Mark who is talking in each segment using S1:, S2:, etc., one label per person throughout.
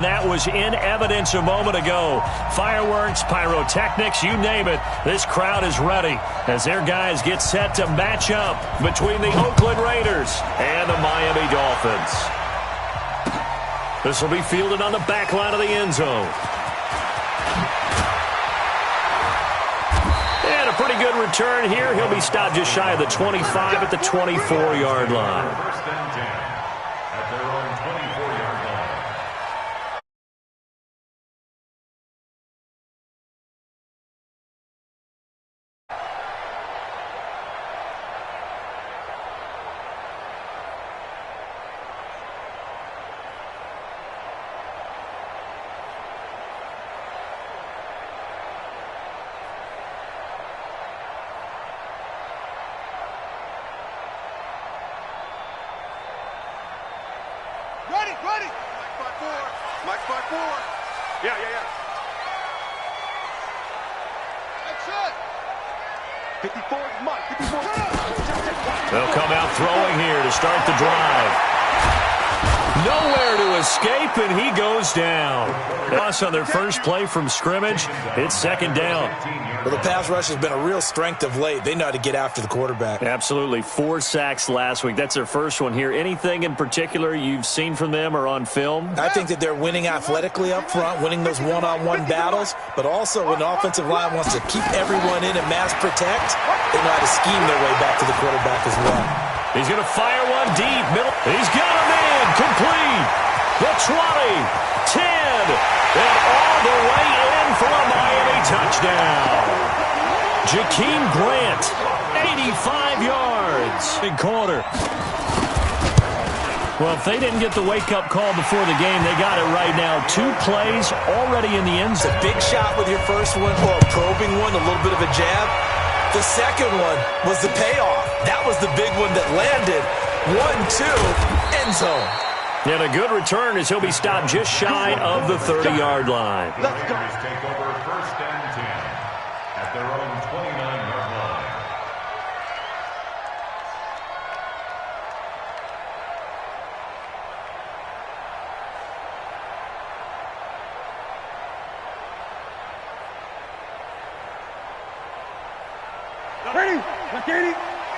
S1: That was in evidence a moment ago. Fireworks, pyrotechnics, you name it. This crowd is ready as their guys get set to match up between the Oakland Raiders and the Miami Dolphins. This will be fielded on the back line of the end zone. And a pretty good return here. He'll be stopped just shy of the 25 at the 24-yard line.
S2: First and 10 at their own 24-yard line.
S3: Ready. Mike 5-4. Yeah. That's it. 54, Mike. 54.
S1: They'll come out throwing here to start the drive. Nowhere to escape, and he goes down. Loss on their first play from scrimmage. It's second down.
S4: Well, the pass rush has been a real strength of late. They know how to get after the quarterback.
S1: Absolutely. 4 sacks last week. That's their first one here. Anything in particular you've seen from them or on film?
S4: I think that they're winning athletically up front, winning those one-on-one battles, but also when the offensive line wants to keep everyone in and mass protect, they know how to scheme their way back to the quarterback as well.
S1: He's going to fire one deep. Middle. He's got him in. Complete. The 20, 10, and all the way in for a Miami touchdown. Jakeem Grant, 85 yards. Big corner. Well, if they didn't get the wake-up call before the game, they got it right now. 2 plays already in the end zone.
S4: It's a big shot with your first one, or a probing one, a little bit of a jab. The second one was the payoff. That was the big one that landed. 1-2, end zone.
S1: And a good return as he'll be stopped just shy of the 30-yard line.
S2: Let's go. Take over first and 10 at their own 29-yard line.
S3: Ready.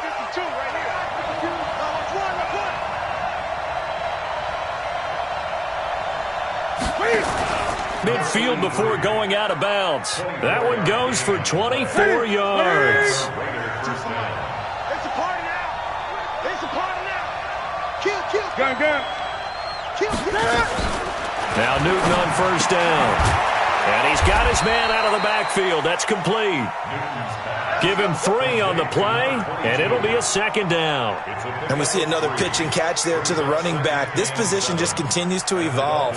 S3: 52 right here. Let's run.
S1: Midfield before going out of bounds. That one goes for 24 yards.
S3: It's a party now. Kill. Gun. Kill.
S1: Now Newton on first down. And he's got his man out of the backfield. That's complete. Give him 3 on the play, and it'll be a second down.
S4: And we see another pitch and catch there to the running back. This position just continues to evolve.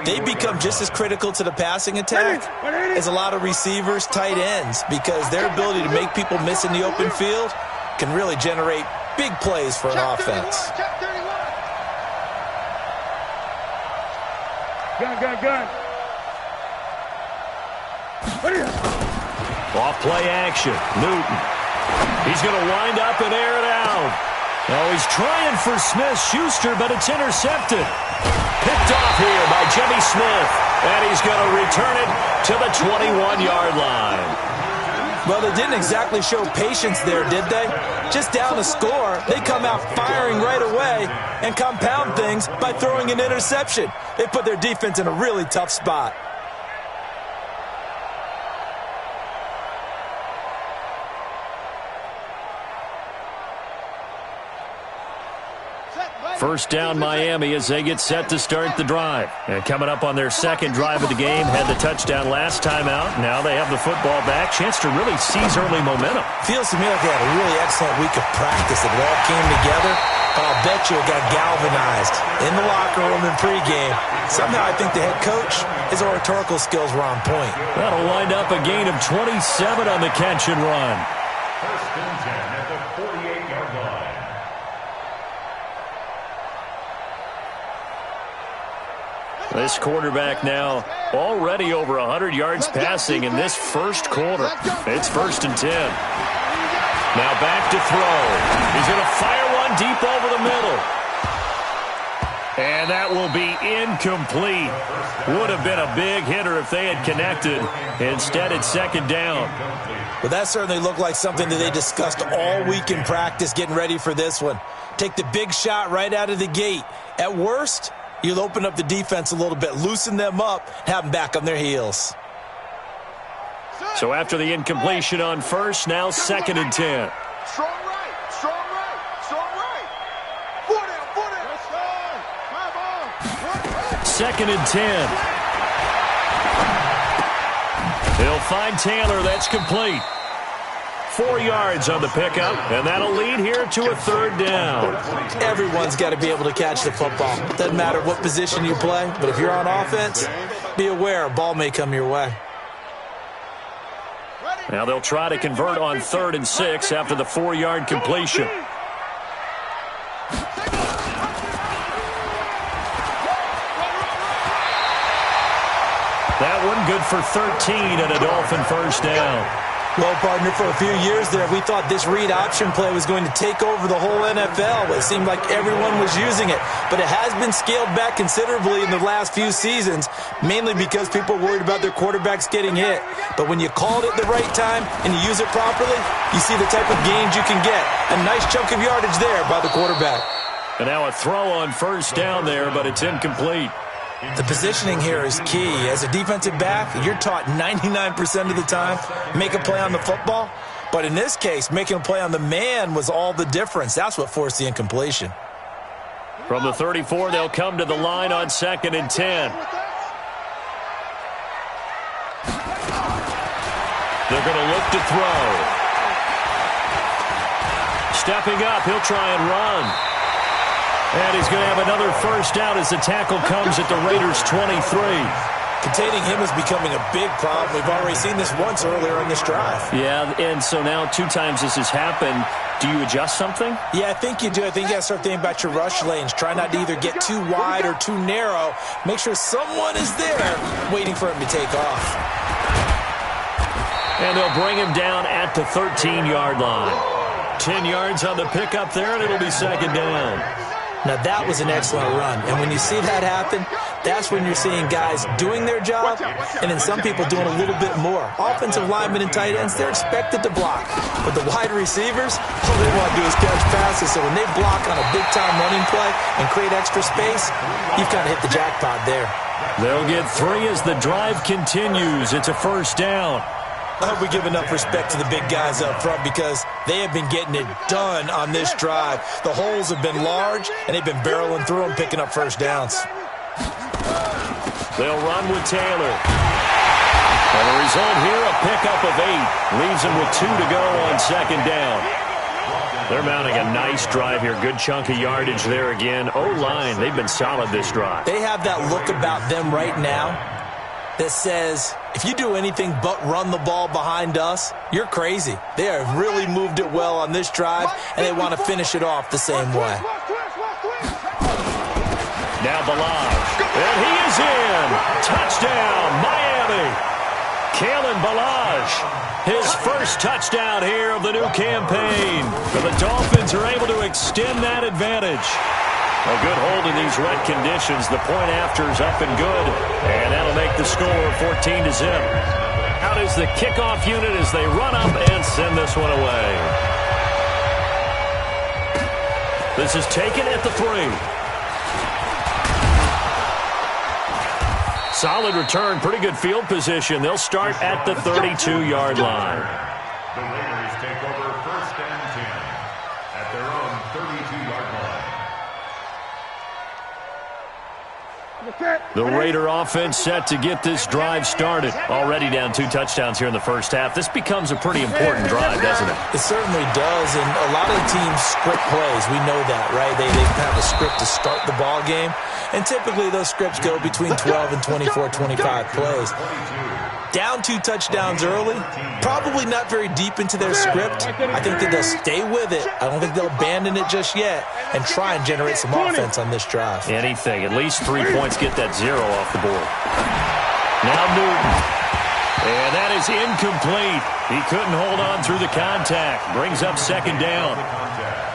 S4: They become just as critical to the passing attack as a lot of receivers, tight ends, because their ability to make people miss in the open field can really generate big plays for an offense.
S3: Gun.
S1: Off play action. Newton. He's going to wind up and air it out. Oh, he's trying for Smith-Schuster, but it's intercepted. Picked off here by Jimmy Smith. And he's going to return it to the 21-yard line.
S4: Well, they didn't exactly show patience there, did they? Just down a score, they come out firing right away and compound things by throwing an interception. They put their defense in a really tough spot.
S1: First down Miami as they get set to start the drive. And coming up on their second drive of the game, had the touchdown last time out. Now they have the football back. Chance to really seize early momentum.
S4: Feels to me like they had a really excellent week of practice. It all came together, but I'll bet you it got galvanized in the locker room in pregame. Somehow I think the head coach, his oratorical skills were on point.
S1: That'll wind up a gain of 27 on the catch and run.
S2: First and 10 at the 48-yard line.
S1: This quarterback now already over 100 yards passing in this first quarter. It's first and 10. Now back to throw. He's going to fire one deep over the middle. And that will be incomplete. Would have been a big hitter if they had connected. Instead, it's second down.
S4: Well, that certainly looked like something that they discussed all week in practice getting ready for this one. Take the big shot right out of the gate. At worst, you'll open up the defense a little bit, loosen them up, have them back on their heels.
S1: So after the incompletion on first, now second and 10.
S3: Strong right, strong right, strong right. Foot down, foot down.
S1: Second and 10. He'll find Taylor. That's complete. 4 yards on the pickup, and that'll lead here to a third down.
S4: Everyone's got to be able to catch the football. Doesn't matter what position you play, but if you're on offense, be aware a ball may come your way.
S1: Now they'll try to convert on 3rd and 6 after the 4-yard completion. That one good for 13 and a Dolphin first down.
S4: Well, partner, for a few years there, we thought this read option play was going to take over the whole NFL. It seemed like everyone was using it, but it has been scaled back considerably in the last few seasons, mainly because people are worried about their quarterbacks getting hit. But when you call it at the right time and you use it properly, you see the type of gains you can get. A nice chunk of yardage there by the quarterback.
S1: And now a throw on first down there, but it's incomplete.
S4: The positioning here is key. As a defensive back, you're taught 99% of the time, make a play on the football. But in this case, making a play on the man was all the difference. That's what forced the incompletion.
S1: From the 34, they'll come to the line on 2nd and 10. They're going to look to throw. Stepping up, he'll try and run. And he's going to have another first down as the tackle comes at the Raiders' 23.
S4: Containing him is becoming a big problem. We've already seen this once earlier in this drive.
S1: Yeah, and so now 2 times this has happened. Do you adjust something?
S4: Yeah, I think you do. I think you got to start thinking about your rush lanes. Try not to either get too wide or too narrow. Make sure someone is there waiting for him to take off.
S1: And they'll bring him down at the 13-yard line. 10 yards on the pickup there, and it'll be second down.
S4: Now, that was an excellent run. And when you see that happen, that's when you're seeing guys doing their job and then some people doing a little bit more. Offensive linemen and tight ends, they're expected to block. But the wide receivers, all they want to do is catch passes. So when they block on a big-time running play and create extra space, you've kind of hit the jackpot there.
S1: They'll get 3 as the drive continues. It's a first down.
S4: I hope we give enough respect to the big guys up front because they have been getting it done on this drive. The holes have been large, and they've been barreling through them, picking up first downs.
S1: They'll run with Taylor. And the result here, a pickup of 8. Leaves them with 2 to go on second down. They're mounting a nice drive here. Good chunk of yardage there again. O-line, they've been solid this drive.
S4: They have that look about them right now that says, if you do anything but run the ball behind us, you're crazy. They have really moved it well on this drive, and they want to finish it off the same way.
S1: Now Balaj, and he is in. Touchdown, Miami. Kalen Balaj, his first touchdown here of the new campaign. And the Dolphins are able to extend that advantage. A good hold in these wet conditions. The point after is up and good. And that'll make the score 14-0. Out is the kickoff unit as they run up and send this one away. This is taken at the 3. Solid return, pretty good field position. They'll start at the 32-yard line.
S2: The Raiders take over 1st and 10 at their own 32-yard line.
S1: The Raider offense set to get this drive started. Already down 2 touchdowns here in the first half. This becomes a pretty important drive, doesn't it?
S4: It certainly does, and a lot of teams script plays. We know that, right? They have a script to start the ball game, and typically those scripts go between 12 and 24, 25 plays. Down 2 touchdowns early, probably not very deep into their script. I think that they'll stay with it. I don't think they'll abandon it just yet and try and generate some offense on this drive.
S1: Anything. At least 3 points, get that 0 off the board. Now Newton. And that is incomplete. He couldn't hold on through the contact. Brings up second down.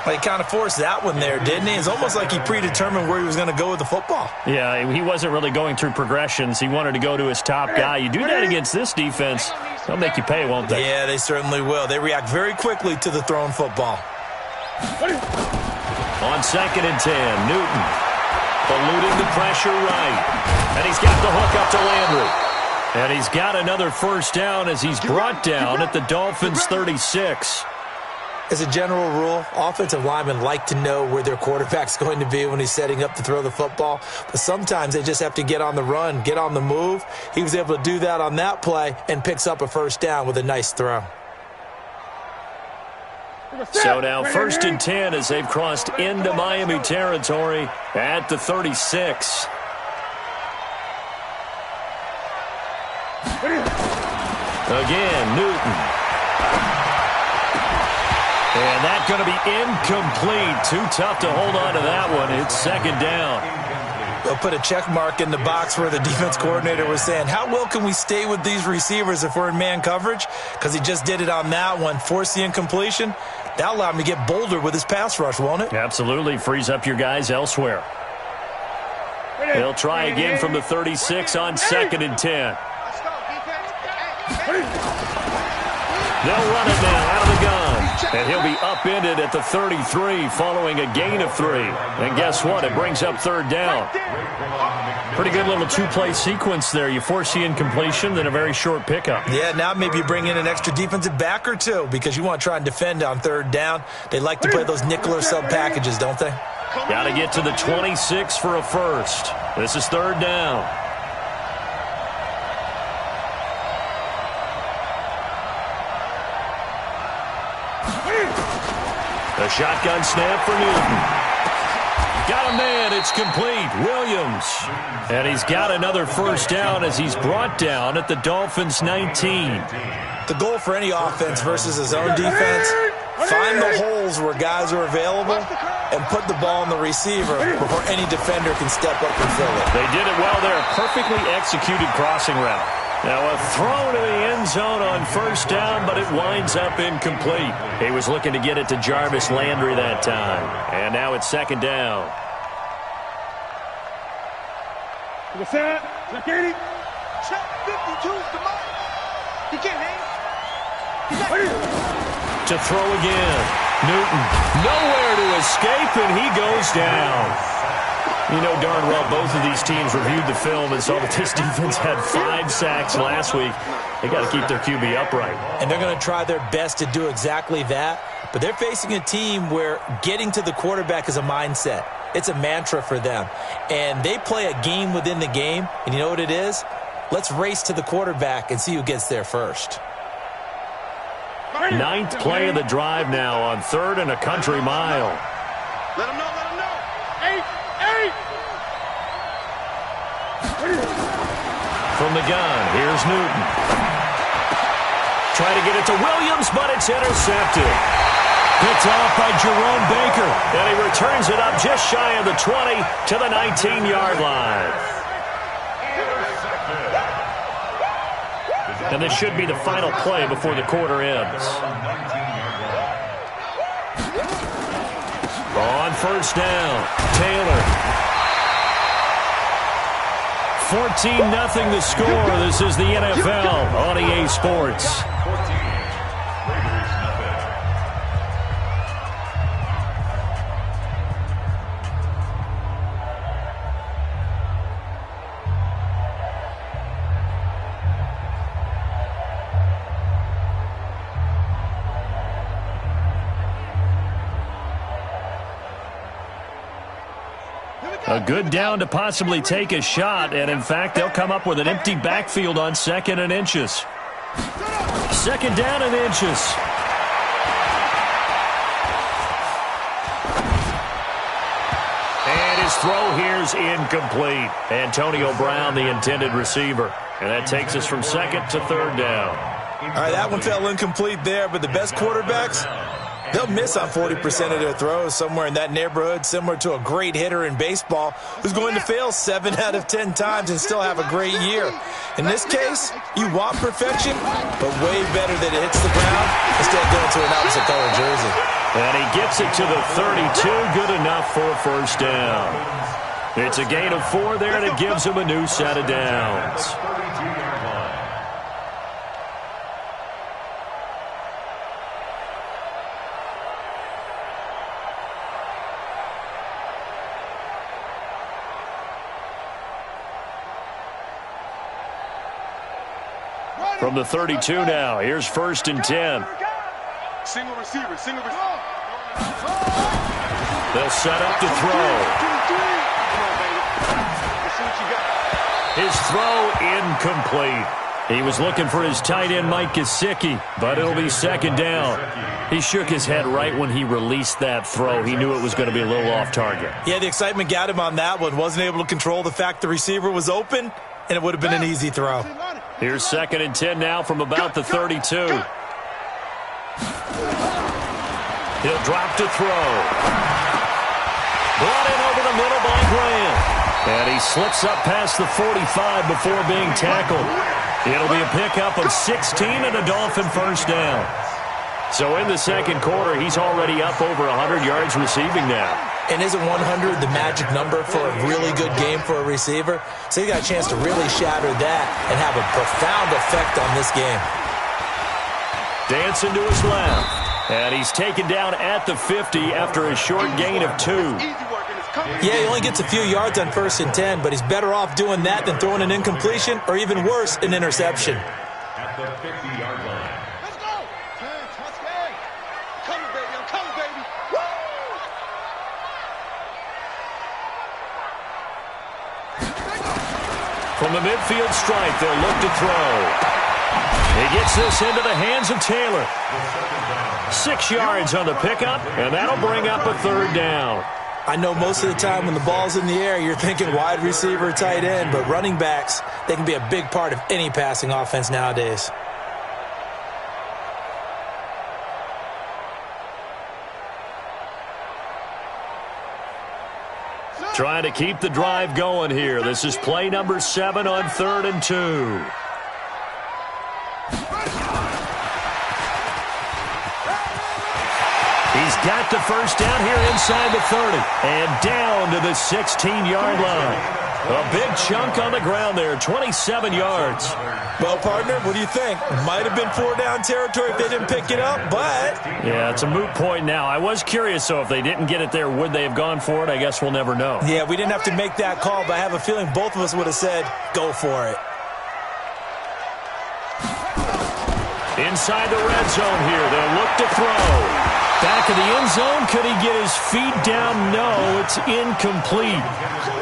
S4: Well, he kind of forced that one there, didn't he? It's almost like he predetermined where he was going to go with the football.
S1: Yeah, he wasn't really going through progressions. He wanted to go to his top guy. You do that against this defense, they'll make you pay, won't they?
S4: Yeah, they certainly will. They react very quickly to the thrown football.
S1: On 2nd and 10, Newton eluding the pressure right. And he's got the hook up to Landry. And he's got another first down as he's brought down at the Dolphins' 36.
S4: As a general rule, offensive linemen like to know where their quarterback's going to be when he's setting up to throw the football. But sometimes they just have to get on the run, get on the move. He was able to do that on that play and picks up a first down with a nice throw.
S1: So now 1st and 10 as they've crossed into Miami territory at the 36. Again, Newton. And that's going to be incomplete. Too tough to hold on to that one. It's 2nd down.
S4: They'll put a check mark in the box where the defense coordinator was saying, how well can we stay with these receivers if we're in man coverage? Because he just did it on that one, forced the incompletion. That'll allow him to get bolder with his pass rush, won't it?
S1: Absolutely. Frees up your guys elsewhere. They'll try again from the 36 on 2nd and 10. They'll run it now out of the gun. And he'll be upended at the 33 following a gain of 3. And guess what? It brings up 3rd down. Pretty good little two-play sequence there. You force the incompletion, then a very short pickup.
S4: Yeah, now maybe you bring in an extra defensive back or two because you want to try and defend on 3rd down. They like to play those nickel or sub packages, don't they?
S1: Got to get to the 26 for a first. This is 3rd down. A shotgun snap for Newton. Got a man. It's complete. Williams. And he's got another first down as he's brought down at the Dolphins' 19.
S4: The goal for any offense versus his own defense, find the holes where guys are available and put the ball on the receiver before any defender can step up and fill it.
S1: They did it well there. Perfectly executed crossing route. Now a throw to the end zone on first down, but it winds up incomplete. He was looking to get it to Jarvis Landry that time. And now it's 2nd down. To throw again. Newton nowhere to escape, and he goes down. You know darn well both of these teams reviewed the film and saw that this defense had 5 sacks last week. They got to keep their QB upright.
S4: And they're going to try their best to do exactly that. But they're facing a team where getting to the quarterback is a mindset. It's a mantra for them. And they play a game within the game. And you know what it is? Let's race to the quarterback and see who gets there first.
S1: 9th play of the drive now on 3rd and a country mile.
S3: Let him know, let him know. 8.
S1: From the gun, here's Newton. Try to get it to Williams, but it's intercepted. Picked off by Jerome Baker, and he returns it up just shy of the 20 to the 19-yard line. And this should be the final play before the quarter ends. On first down, Taylor. 14-0 the score. This is the NFL on EA Sports. A good down to possibly take a shot, and in fact, they'll come up with an empty backfield on 2nd and inches. 2nd down and inches. And his throw here's incomplete. Antonio Brown, the intended receiver. And that takes us from 2nd to 3rd down.
S4: All right, that one fell incomplete there, but the best quarterbacks, they'll miss on 40% of their throws, somewhere in that neighborhood, similar to a great hitter in baseball who's going to fail 7 out of 10 times and still have a great year. In this case, you want perfection, but way better that it hits the ground instead of going to an opposite color jersey.
S1: And he gets it to the 32, good enough for a first down. It's a gain of 4 there, and it gives him a new set of downs. From the 32 now, here's 1st and 10.
S3: Single receiver.
S1: They'll set up to throw. His throw incomplete. He was looking for his tight end, Mike Gesicki, but it'll be 2nd down. He shook his head right when he released that throw. He knew it was going to be a little off target.
S4: Yeah, the excitement got him on that one. Wasn't able to control the fact the receiver was open, and it would have been an easy throw.
S1: Here's 2nd and 10 now from about the 32. He'll drop to throw. Brought in over the middle by Graham. And he slips up past the 45 before being tackled. It'll be a pickup of 16 and a Dolphin first down. So in the 2nd quarter, he's already up over 100 yards receiving now.
S4: And isn't 100 the magic number for a really good game for a receiver? So he got a chance to really shatter that and have a profound effect on this game.
S1: Dancing to his left. And he's taken down at the 50 after a short gain of 2.
S4: Yeah, he only gets a few yards on 1st and 10, but he's better off doing that than throwing an incompletion or even worse, an interception.
S2: At the 50-yard line.
S3: Let's go. Touchdown. Coming, baby. I'm coming, baby.
S1: From the midfield stripe, they'll look to throw. He gets this into the hands of Taylor. 6 yards on the pickup, and that'll bring up a 3rd down.
S4: I know most of the time when the ball's in the air, you're thinking wide receiver, tight end, but running backs, they can be a big part of any passing offense nowadays.
S1: Trying to keep the drive going here. This is play number 7 on 3rd and 2. He's got the first down here inside the 30 and down to the 16-yard line. A big chunk on the ground there, 27 yards.
S4: Well, partner, what do you think? Might have been 4-down territory if they didn't pick it up, but...
S1: Yeah, it's a moot point now. I was curious, so if they didn't get it there, would they have gone for it? I guess we'll never know.
S4: Yeah, we didn't have to make that call, but I have a feeling both of us would have said, go for it.
S1: Inside the red zone here, they'll look to throw. Back of the end zone, could he get his feet down? No, it's incomplete.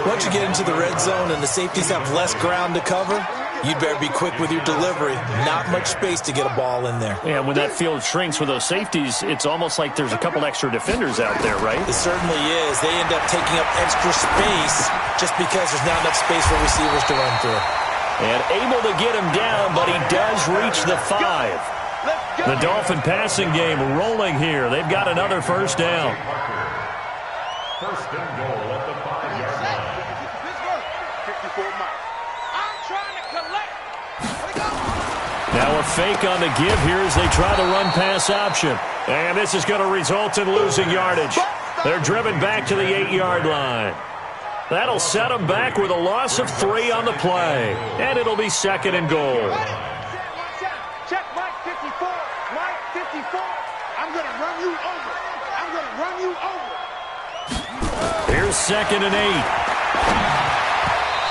S4: Once you get into the red zone and the safeties have less ground to cover, you'd better be quick with your delivery. Not much space to get a ball in there.
S1: Yeah, when that field shrinks with those safeties, it's almost like there's a couple extra defenders out there, right?
S4: It certainly is. They end up taking up extra space just because there's not enough space for receivers to run through.
S1: And able to get him down, but he does reach the 5. The Dolphin passing game rolling here. They've got another first down.
S2: First and goal at the 5-yard line.
S3: 54 miles. I'm trying to collect.
S1: Now a fake on the give here as they try the run-pass option. And this is going to result in losing yardage. They're driven back to the 8-yard line. That'll set them back with a loss of 3 on the play. And it'll be 2nd and goal.
S3: Check Mike 54. Mike 54. I'm going to run you over. I'm going to run you over.
S1: Here's 2nd and 8.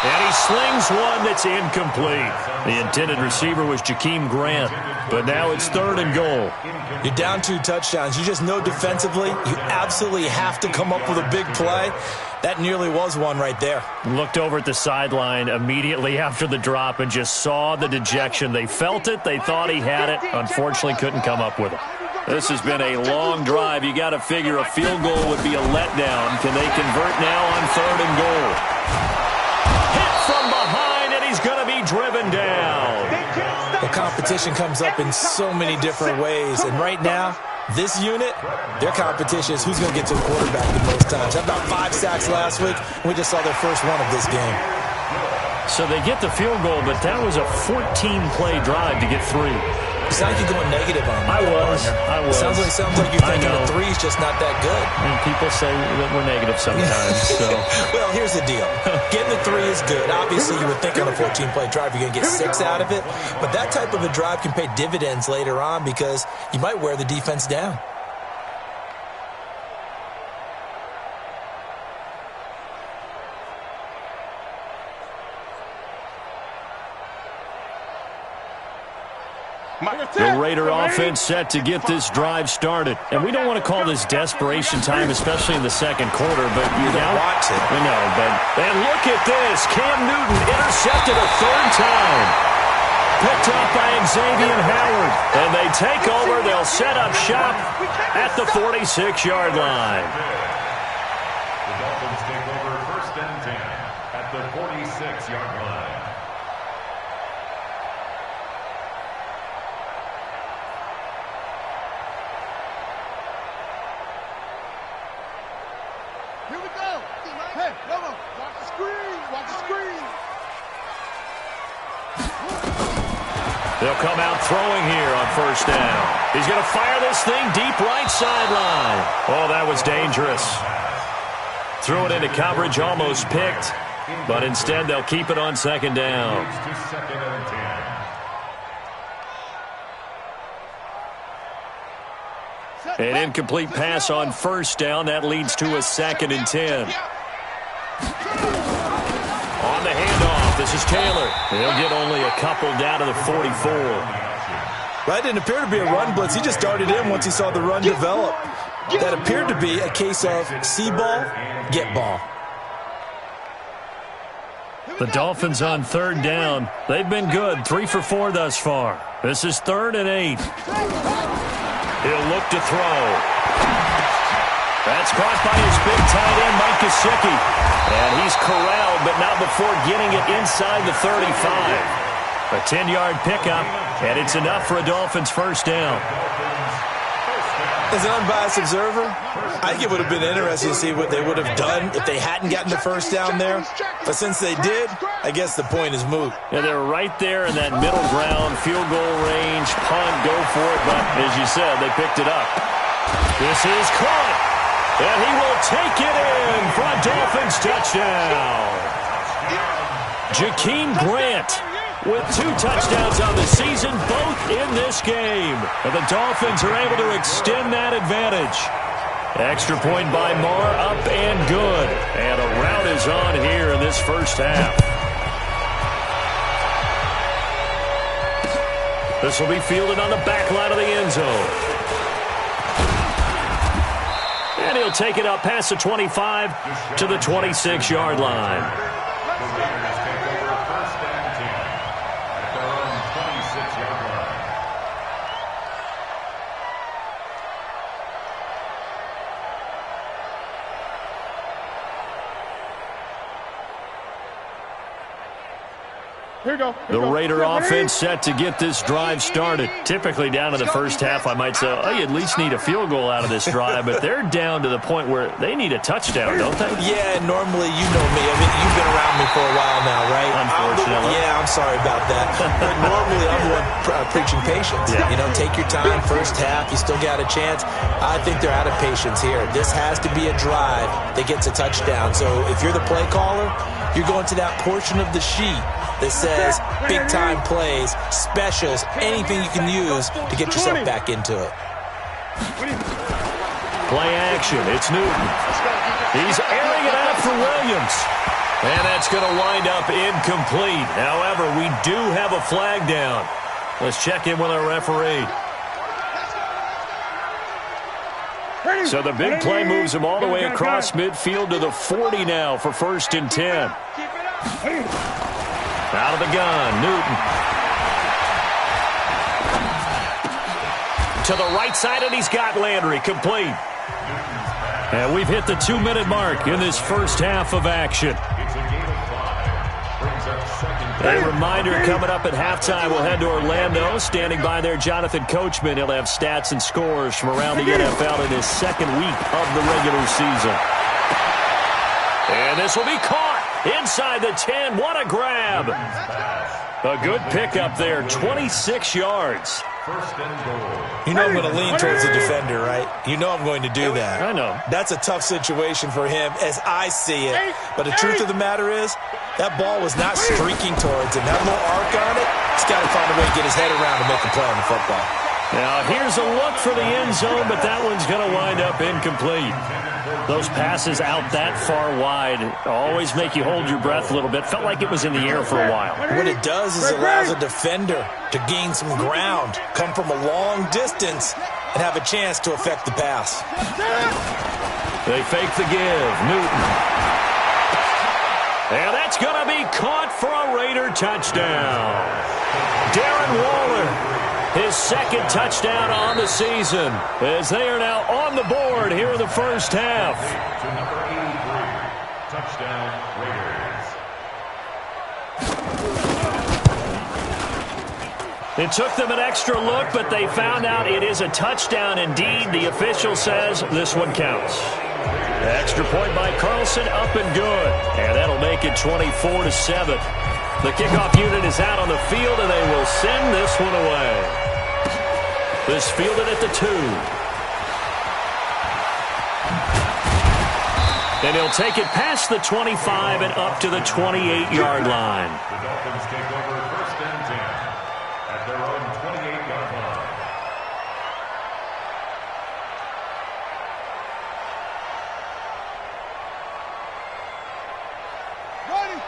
S1: And he slings one that's incomplete. The intended receiver was Jakeem Grant. But now it's 3rd and goal.
S4: You're down 2 touchdowns. You just know defensively you absolutely have to come up with a big play. That nearly was one right there.
S1: Looked over at the sideline immediately after the drop and just saw the dejection. They felt it. They thought he had it. Unfortunately, couldn't come up with it. This has been a long drive. You got to figure a field goal would be a letdown. Can they convert now on 3rd and goal? Hit from behind, and he's going to be driven down.
S4: The competition comes up in so many different ways. And right now, this unit, their competition is who's going to get to the quarterback the most times. Had about 5 sacks last week. We just saw their first one of this game.
S1: So they get the field goal, but that was a 14-play drive to get 3.
S4: It's like you're going negative on me.
S1: I was.
S4: Sounds like you're thinking the 3's just not that good.
S1: And people say that we're negative sometimes. So.
S4: Well, here's the deal. Getting the 3 is good. Obviously, you would think on a 14-play drive you're going to get 6 out of it. But that type of a drive can pay dividends later on because you might wear the defense down.
S1: The Raider offense set to get this drive started. And we don't want to call this desperation time, especially in the second quarter, but you
S4: don't watch it.
S1: We know, but and look at this. Cam Newton intercepted a 3rd time. Picked up by Xavier Howard. And they take over. They'll set up shop at the 46-yard line.
S2: The Dolphins take over 1st and 10 at the 46-yard line.
S3: Here we go. Hey, Lobo, watch the screen. Watch the screen.
S1: They'll come out throwing here on 1st down. He's going to fire this thing deep right sideline. Oh, that was dangerous. Threw it into coverage, almost picked. But instead, they'll keep it on 2nd down. An incomplete pass on 1st down. That leads to a 2nd and 10. On the handoff, this is Taylor. He'll get only a couple down to the 44.
S4: That didn't appear to be a run blitz. He just darted in once he saw the run develop. That appeared to be a case of see ball, get ball.
S1: The Dolphins on 3rd down. They've been good, 3 for 4 thus far. This is 3rd and 8. He'll look to throw. That's caught by his big tight end, Mike Gesicki. And he's corralled, but not before getting it inside the 35. A 10-yard pickup, and it's enough for a Dolphins 1st down.
S4: As an unbiased observer, I think it would have been interesting to see what they would have done if they hadn't gotten the 1st down there. But since they did, I guess the point is moot.
S1: Yeah, they're right there in that middle ground, field goal range, punt, go for it. But as you said, they picked it up. This is caught, and he will take it in for a Dolphins touchdown. Jakeem Grant with 2 touchdowns on the season, both in this game. And the Dolphins are able to extend that advantage. Extra point by Marr, up and good. And a rout is on here in this 1st half. This will be fielded on the back line of the end zone. And he'll take it up past the 25 to the 26-yard line. The Raider offense set to get this drive started. Typically down to the 1st half, I might say, oh, you at least need a field goal out of this drive, but they're down to the point where they need a touchdown, don't they?
S4: Yeah, normally, you know me. I mean, you've been around me for a while now, right?
S1: Unfortunately.
S4: I'm sorry about that. But normally, I'm the one preaching patience.
S1: Yeah.
S4: You know, take your time, 1st half, you still got a chance. I think they're out of patience here. This has to be a drive that gets a touchdown. So if you're the play caller, you're going to that portion of the sheet that says big-time plays, specials, anything you can use to get yourself back into it.
S1: Play action. It's Newton. He's airing it out for Williams. And that's going to wind up incomplete. However, we do have a flag down. Let's check in with our referee. So the big play moves him all the way across midfield to the 40 now for 1st and 10. Out of the gun, Newton. To the right side, and he's got Landry complete. And we've hit the 2-minute mark in this 1st half of action. A reminder coming up at halftime, we'll head to Orlando. Standing by there, Jonathan Coachman. He'll have stats and scores from around the NFL in his 2nd week of the regular season. And this will be caught. Inside the 10, what a grab. A good pickup there, 26 yards.
S2: First and goal.
S4: You know I'm going to lean towards the defender, right? You know I'm going to do that.
S1: I know.
S4: That's a tough situation for him as I see it. But the truth of the matter is, that ball was not streaking towards him. That little arc on it, he's got to find a way to get his head around and make a play on the football.
S1: Now, here's a look for the end zone, but that one's going to wind up incomplete. Those passes out that far wide always make you hold your breath a little bit. Felt like it was in the air for a while.
S4: What it does is it allows a defender to gain some ground, come from a long distance, and have a chance to affect the pass.
S1: They fake the give. Newton. And that's going to be caught for a Raider touchdown. Darren Waller. His second touchdown on the season as they are now on the board here in the first half.
S2: To number 83, touchdown Raiders.
S1: It took them an extra look, but they found out it is a touchdown indeed. The official says this one counts. Extra point by Carlson, up and good. And that'll make it 24-7. The kickoff unit is out on the field, and they will send this one away. This fielded at the 2. And he'll take it past the 25 and up to the 28-yard line.
S2: The Dolphins take over first and 10 at their own 28-yard line.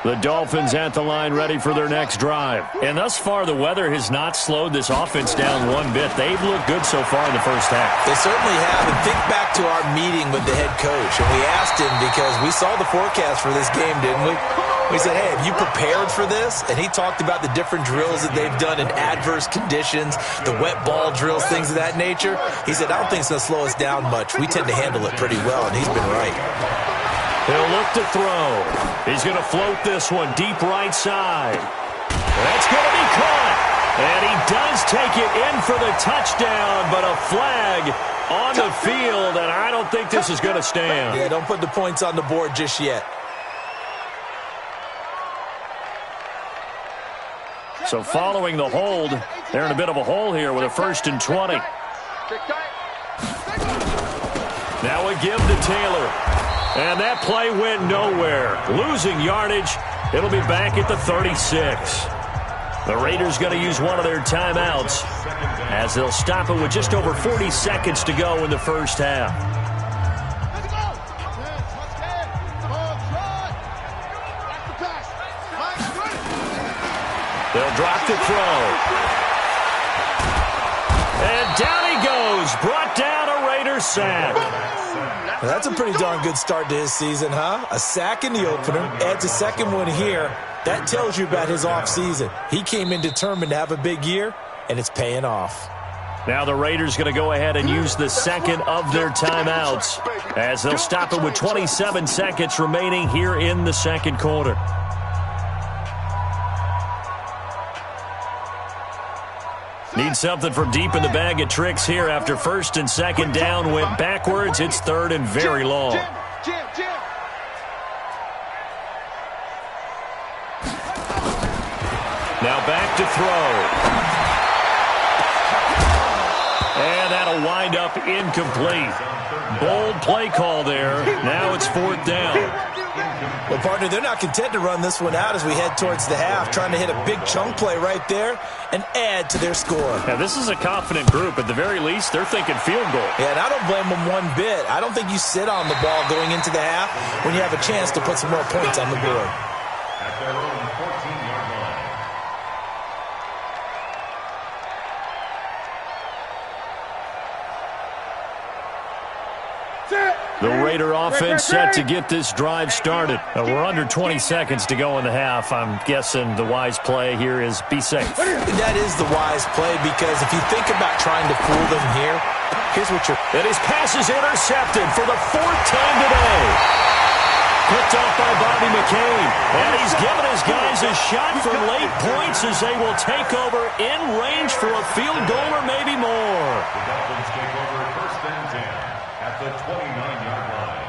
S1: The Dolphins at the line ready for their next drive. And thus far, the weather has not slowed this offense down one bit. They've looked good so far in the first half.
S4: They certainly have. And think back to our meeting with the head coach. And we asked him because we saw the forecast for this game, didn't we? We said, hey, have you prepared for this? And he talked about the different drills that they've done in adverse conditions, the wet ball drills, things of that nature. He said, I don't think it's going to slow us down much. We tend to handle it pretty well, and he's been right.
S1: He'll look to throw. He's going to float this one deep right side. That's going to be caught. And he does take it in for the touchdown, but a flag on the field, and I don't think this is going to stand.
S4: Yeah, don't put the points on the board just yet.
S1: So following the hold, they're in a bit of a hole here with a 1st and 20. Now a give to Taylor. And that play went nowhere. Losing yardage. It'll be back at the 36. The Raiders going to use one of their timeouts as they'll stop it with just over 40 seconds to go in the first half. They'll drop the throw. And down he goes. Brought down a Raider sack.
S4: Well, that's a pretty darn good start to his season, huh? A sack in the opener, adds a second one here. That tells you about his offseason. He came in determined to have a big year, and it's paying off.
S1: Now the Raiders going to go ahead and use the second of their timeouts as they'll stop it with 27 seconds remaining here in the second quarter. Need something from deep in the bag of tricks here after 1st and 2nd down went backwards. It's 3rd and very long. Now back to throw. And that'll wind up incomplete. Bold play call there. Now it's 4th down.
S4: Well, partner, they're not content to run this one out as we head towards the half, trying to hit a big chunk play right there and add to their score.
S1: Now, this is a confident group. At the very least, they're thinking field goal.
S4: Yeah, and I don't blame them one bit. I don't think you sit on the ball going into the half when you have a chance to put some more points on the board.
S2: At their own 14-yard line.
S1: The Raider offense set to get this drive started. We're under 20 seconds to go in the half. I'm guessing the wise play here is be safe.
S4: That is the wise play because if you think about trying to fool them here, here's what you're...
S1: And his pass is intercepted for the 4th time today. Picked off by Bobby McCain. And he's given his guys a shot for late points as they will take over in range for a field goal or maybe more.
S2: The Dolphins take over 1st and 10 at the 29-yard line.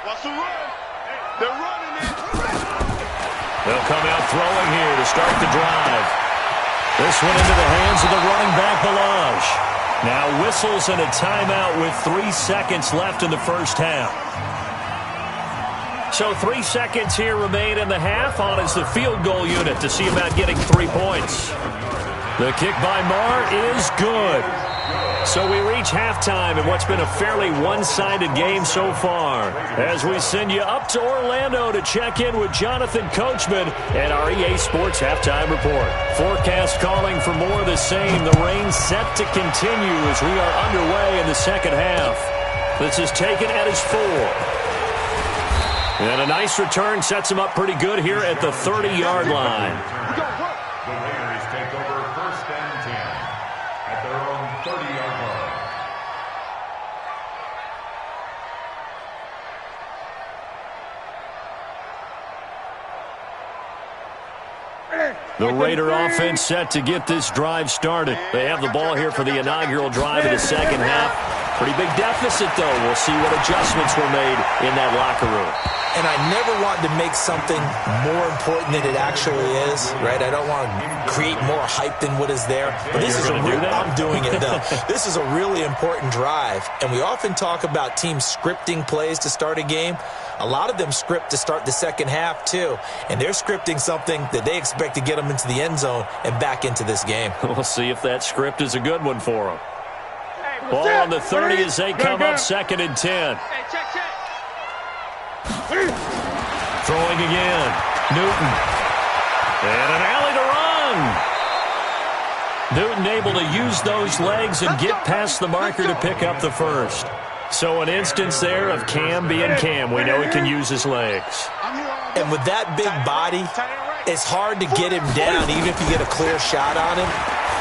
S3: Watch the run. They're running it.
S1: They'll come out throwing here to start the drive. This one into the hands of the running back, Balaj. Now whistles and a timeout with 3 seconds left in the first half. So 3 seconds here remain in the half. On is the field goal unit to see about getting 3 points. The kick by Marr is good. So we reach halftime in what's been a fairly one-sided game so far. As we send you up to Orlando to check in with Jonathan Coachman and our EA Sports Halftime Report. Forecast calling for more of the same. The rain set to continue as we are underway in the second half. This is taken at his 4. And a nice return sets him up pretty good here at the 30-yard line.
S2: The Raiders take over first and 10 at their own 30-yard line.
S1: The Raider offense set to get this drive started. They have the ball here for the inaugural drive of the second half. Pretty big deficit, though. We'll see what adjustments were made in that locker room.
S4: And I never want to make something more important than it actually is, right? I don't want to create more hype than what is there. But this is I'm doing it, though. This is a really important drive. And we often talk about teams scripting plays to start a game. A lot of them script to start the second half, too. And they're scripting something that they expect to get them into the end zone and back into this game.
S1: We'll see if that script is a good one for them. Ball on the 30 as they come up second and 10. Throwing again. Newton. And an alley to run. Newton able to use those legs and get past the marker to pick up the first. So an instance there of Cam being Cam. We know he can use his legs.
S4: And with that big body, it's hard to get him down, even if you get a clear shot on him.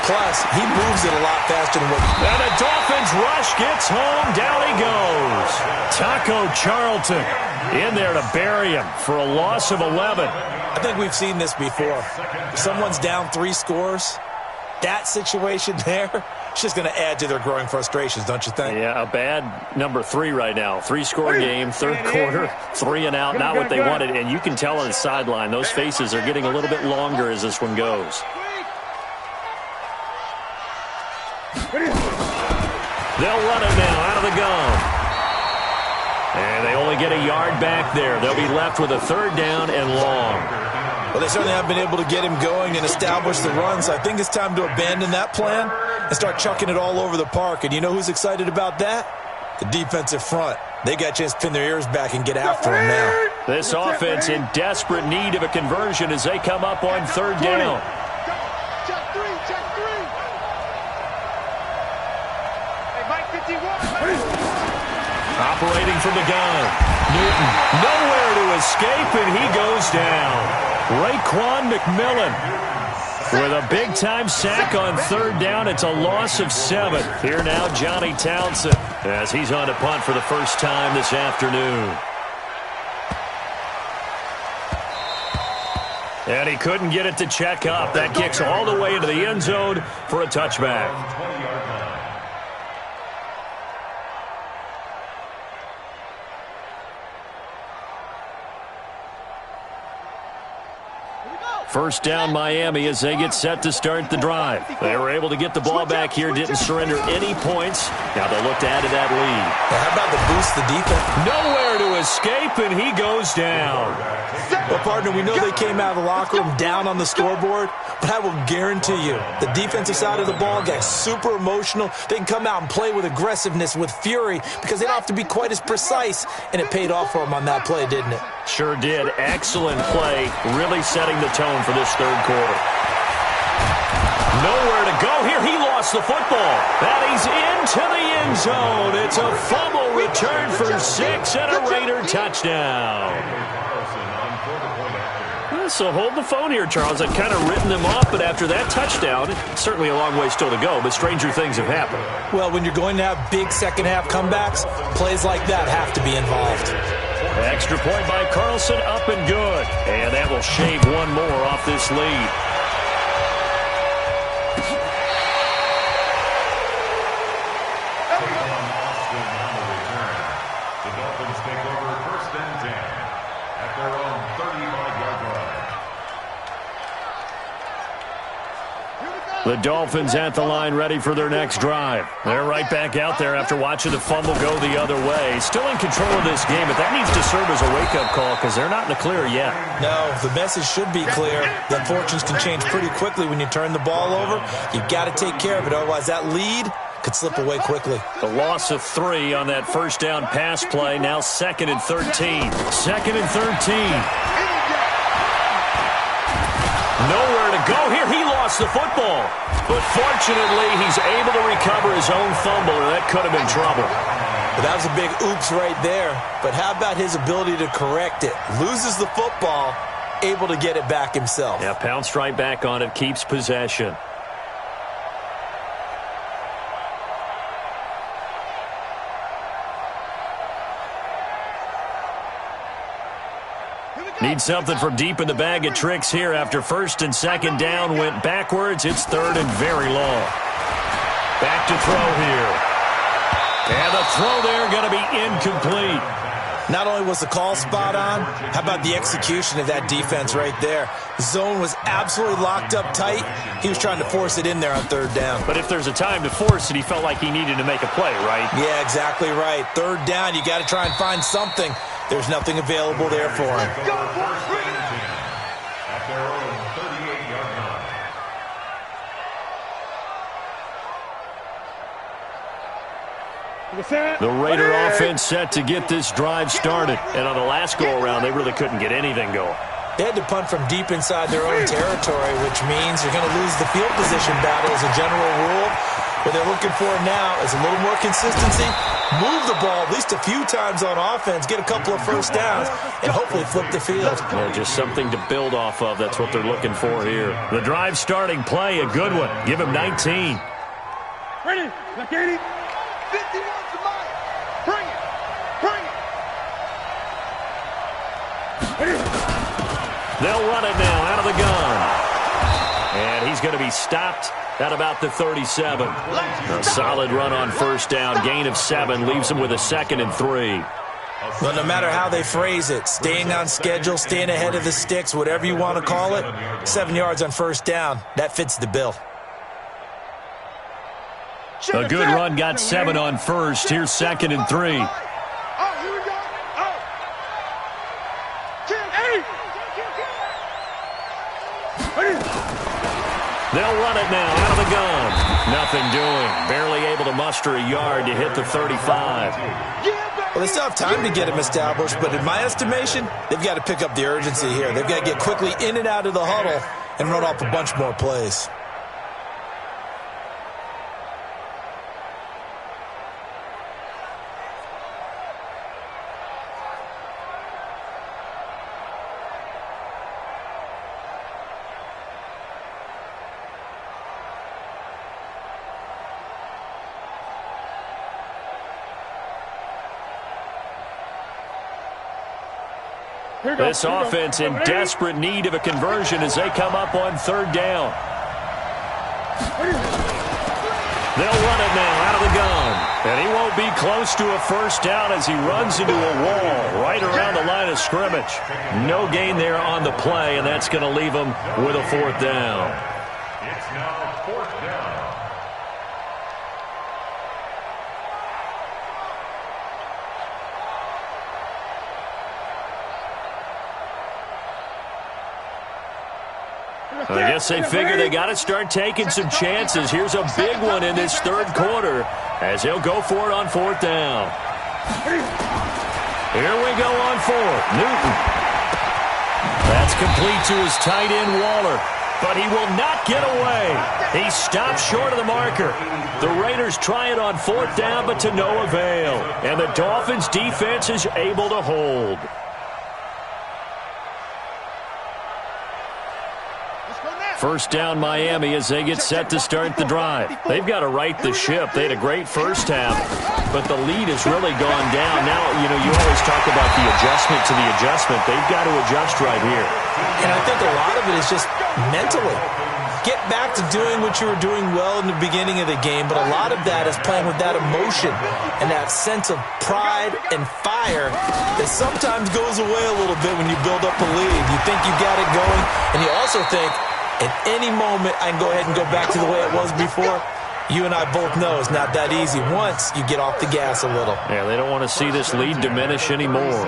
S4: Plus, he moves it a lot faster than what...
S1: And the Dolphins rush gets home. Down he goes. Taco Charlton in there to bury him for a loss of 11.
S4: I think we've seen this before. If someone's down 3 scores, that situation there, it's just going to add to their growing frustrations, don't you think?
S1: Yeah, a bad number 3 right now. 3-score game, third quarter, 3 and out, not what they wanted. And you can tell on the sideline, those faces are getting a little bit longer as this one goes. They'll run it now out of the gun. And they only get a yard back there. They'll be left with a 3rd down and long.
S4: Well, they certainly haven't been able to get him going and establish the run, so I think it's time to abandon that plan and start chucking it all over the park. And you know who's excited about that? The defensive front. They got a chance to pin their ears back and get after him now.
S1: This offense in desperate need of a conversion as they come up on 3rd down.
S3: Check 3, check 3. Hey, Mike 51.
S1: Operating from the gun. Newton nowhere to escape, and he goes down. Raekwon McMillan with a big-time sack on 3rd down. It's a loss of 7. Here now, Johnny Townsend, as he's on to punt for the first time this afternoon. And he couldn't get it to check up. That kicks all the way into the end zone for a touchback. First down, Miami, as they get set to start the drive. They were able to get the ball back here, didn't surrender any points. Now they'll look to add to that lead.
S4: How about the boost the defense?
S1: Nowhere to escape, and he goes down.
S4: Well, partner, we know they came out of the locker room down on the scoreboard, but I will guarantee you the defensive side of the ball got super emotional. They can come out and play with aggressiveness, with fury, because they don't have to be quite as precise, and it paid off for them on that play, didn't it?
S1: Sure did. Excellent play, really setting the tone for this third quarter. Nowhere to go here. He lost the football. And he's into the end zone. It's a fumble return for 6 and a Raider touchdown. So hold the phone here, Charles. I've kind of written them off, but after that touchdown, it's certainly a long way still to go, but stranger things have happened.
S4: Well, when you're going to have big second-half comebacks, plays like that have to be involved.
S1: Extra point by Carlson, up and good. And that will shave one more off this lead.
S2: The Dolphins take over first
S1: The Dolphins at the line ready for their next drive. They're right back out there after watching the fumble go the other way. Still in control of this game, but that needs to serve as a wake-up call because they're not in the clear yet.
S4: No, the message should be clear that fortunes can change pretty quickly when you turn the ball over. You've got to take care of it, otherwise that lead could slip away quickly.
S1: The loss of 3 on that first down pass play. Now 2nd and 13. 2nd and 13. Nowhere to go here. He lost the football. But fortunately, he's able to recover his own fumble, or that could have been trouble.
S4: But that was a big oops right there. But how about his ability to correct it? Loses the football, able to get it back himself.
S1: Yeah, pounced right back on it, keeps possession. Need something from deep in the bag of tricks here after 1st and 2nd down went backwards. It's 3rd and very long. Back to throw here. And the throw there going to be incomplete.
S4: Not only was the call spot on, how about the execution of that defense right there? The zone was absolutely locked up tight. He was trying to force it in there on 3rd down.
S1: But if there's a time to force it, he felt like he needed to make a play, right?
S4: Yeah, exactly right. 3rd down, you got to try and find something. There's nothing available there for him.
S2: At their own 38-yard line.
S1: The Raider offense set to get this drive started. And on the last go-around, they really couldn't get anything going.
S4: They had to punt from deep inside their own territory, which means you're going to lose the field position battle as a general rule. What they're looking for now is a little more consistency, move the ball at least a few times on offense, get a couple of first downs, and hopefully flip the field.
S1: Yeah, just something to build off of. That's what they're looking for here. The drive starting play, a good one. Give him 19.
S3: Ready? Look at it. 51 to mine. Bring it. Bring it.
S1: They'll run it now out of the gun. And he's going to be stopped at about the 37. A solid run on 1st down. Gain of 7 leaves him with a 2nd and 3.
S4: Well, no matter how they phrase it, staying on schedule, staying ahead of the sticks, whatever you want to call it, 7 yards on 1st down, that fits the bill.
S1: A good run got 7 on 1st. Here's 2nd and 3.
S3: Oh, here we go. Oh. 10, 8.
S1: They'll run it now out of the gun. Nothing doing. Barely able to muster a yard to hit the 35.
S4: Well, they still have time to get him established, but in my estimation, they've got to pick up the urgency here. They've got to get quickly in and out of the huddle and run off a bunch more plays.
S1: This offense in desperate need of a conversion as they come up on 3rd down. They'll run it now out of the gun. And he won't be close to a 1st down as he runs into a wall right around the line of scrimmage. No gain there on the play, and that's going to leave him with a 4th down.
S2: It's now 4th down.
S1: I guess they figure they got to start taking some chances. Here's a big one in this 3rd quarter as he'll go for it on 4th down. Here we go on 4th. Newton. That's complete to his tight end, Waller. But he will not get away. He stopped short of the marker. The Raiders try it on 4th down, but to no avail. And the Dolphins' defense is able to hold. First down Miami as they get set to start the drive. They've got to right the ship. They had a great first half, but the lead has really gone down. Now, you always talk about the adjustment to the adjustment. They've got to adjust right here.
S4: And I think a lot of it is just mentally. Get back to doing what you were doing well in the beginning of the game, but a lot of that is playing with that emotion and that sense of pride and fire that sometimes goes away a little bit when you build up a lead. You think you got it going, and you also think, At any moment, I can go ahead and go back to the way it was before. You and I both know it's not that easy once you get off the gas a little.
S1: Yeah, they don't want to see this lead diminish anymore.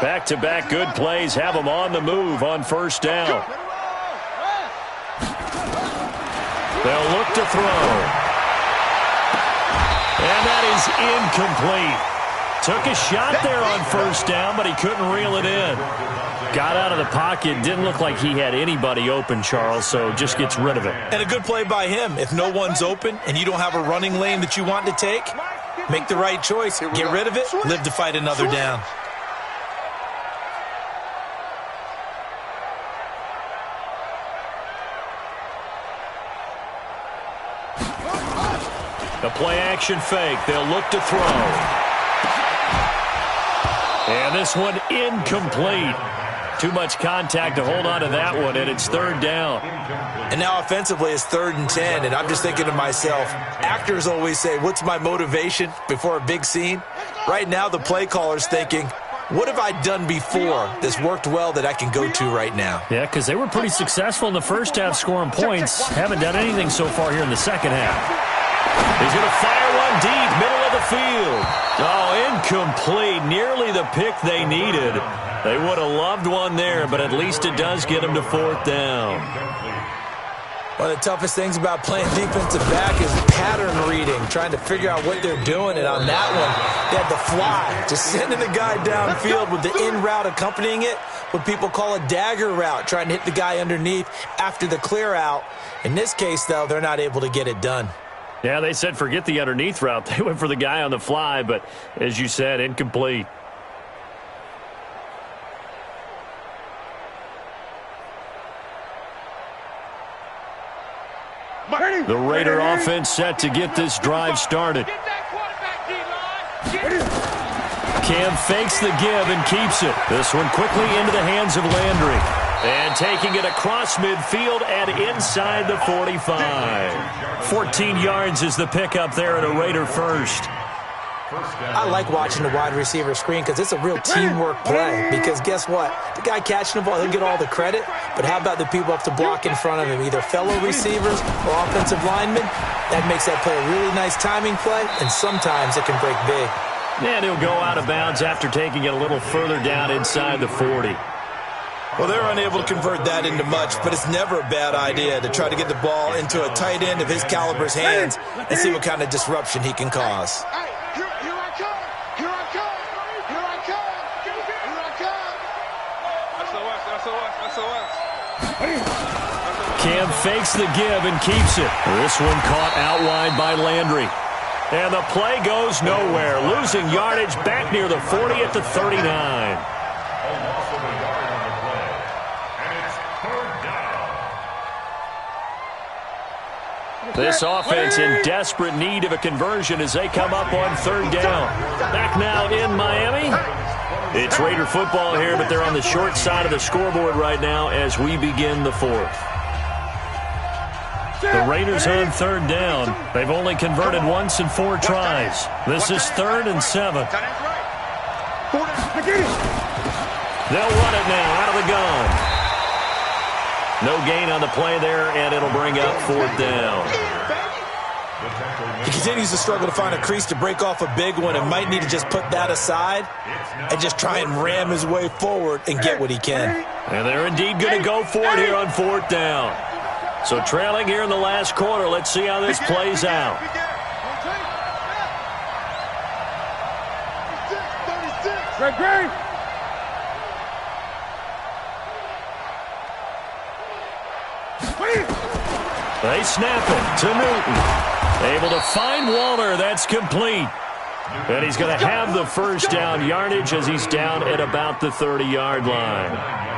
S1: Back-to-back good plays have them on the move on first down. They'll look to throw. And that is incomplete. Took a shot there on first down, but he couldn't reel it in. Got out of the pocket. Didn't look like he had anybody open, Charles, so just gets rid of it.
S4: And a good play by him. If no one's open and you don't have a running lane that you want to take, make the right choice. Get rid of it. Live to fight another down.
S1: The play-action fake. They'll look to throw. And this one incomplete. Too much contact to hold on to that one, and it's third down.
S4: And now offensively it's 3rd and 10, and I'm just thinking to myself, actors always say, what's my motivation before a big scene? Right now the play caller's thinking, what have I done before that's worked well that I can go to right now?
S1: Yeah, because they were pretty successful in the first half scoring points. Haven't done anything so far here in the second half. He's going to fire one deep, middle of the field. Oh, incomplete. Nearly the pick they needed. They would have loved one there, but at least it does get them to 4th down.
S4: One of the toughest things about playing defensive back is pattern reading, trying to figure out what they're doing. And on that one, they had the fly, just sending the guy downfield with the in route accompanying it, what people call a dagger route, trying to hit the guy underneath after the clear out. In this case, though, they're not able to get it done.
S1: Yeah, they said forget the underneath route. They went for the guy on the fly, but as you said, incomplete. The Raider offense set to get this drive started. Cam fakes the give and keeps it. This one quickly into the hands of Landry. And taking it across midfield and inside the 45. 14 yards is the pickup there at a Raider first.
S4: I like watching the wide receiver screen because it's a real teamwork play. Because guess what? The guy catching the ball, he'll get all the credit. But how about the people up to block in front of him, either fellow receivers or offensive linemen? That makes that play a really nice timing play, and sometimes it can break big.
S1: And he'll go out of bounds after taking it a little further down inside the 40.
S4: Well, they're unable to convert that into much, but it's never a bad idea to try to get the ball into a tight end of his caliber's hands and see what kind of disruption he can cause.
S3: Here I come. Here I come. Here I come. Here I come. SOS.
S1: Cam fakes the give and keeps it. This one caught out wide by Landry. And the play goes nowhere. Losing yardage back near the 40 at the 39. This offense in desperate need of a conversion as they come up on 3rd down. Back now in Miami. It's Raider football here, but they're on the short side of the scoreboard right now as we begin the 4th. The Raiders on 3rd down. They've only converted once in 4 tries. This is 3rd and 7. They'll run it now out of the gun. No gain on the play there, and it'll bring up 4th down.
S4: He continues to struggle to find a crease to break off a big one and might need to just put that aside and just try and ram his way forward and get what he can.
S1: And they're indeed going to go for it here on 4th down. So trailing here in the last quarter, let's see how this plays out.
S3: Great.
S1: They snap it to Newton. Able to find Waller. That's complete. And he's going to have the first down yardage as he's down at about the 30-yard line.